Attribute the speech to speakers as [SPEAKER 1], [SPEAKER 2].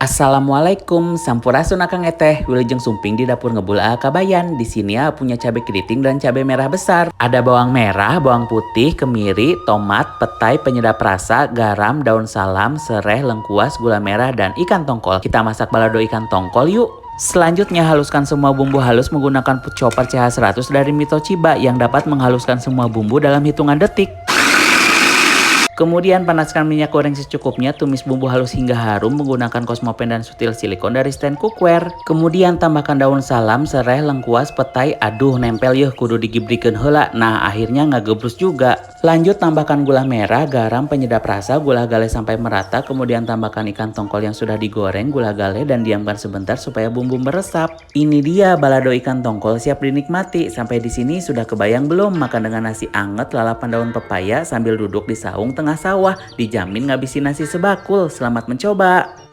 [SPEAKER 1] Assalamualaikum, sampurasun akang eteh. Wilujeng sumping di dapur ngebul kabayan. Di sini punya cabai keriting dan cabai merah besar. Ada bawang merah, bawang putih, kemiri, tomat, petai, penyedap rasa, garam, daun salam, sereh, lengkuas, gula merah, dan ikan tongkol. Kita masak balado ikan tongkol yuk. Selanjutnya haluskan semua bumbu halus menggunakan chopper CH100 dari Mitochiba yang dapat menghaluskan semua bumbu dalam hitungan detik. Kemudian panaskan minyak goreng secukupnya, tumis bumbu halus hingga harum menggunakan Cosmopan dan sutil silikon dari stand cookware. Kemudian tambahkan daun salam, sereh, lengkuas, petai, aduh nempel yeuh kudu digibrikeun heula. Nah akhirnya ngagebrus juga. Lanjut tambahkan gula merah, garam, penyedap rasa, gula gale sampai merata. Kemudian tambahkan ikan tongkol yang sudah digoreng, gula gale dan diamkan sebentar supaya bumbu meresap. Ini dia balado ikan tongkol siap dinikmati. Sampai di sini sudah kebayang belum makan dengan nasi anget, lalapan daun pepaya sambil duduk di saung tengah sawah, dijamin ngabisin nasi sebakul. Selamat mencoba.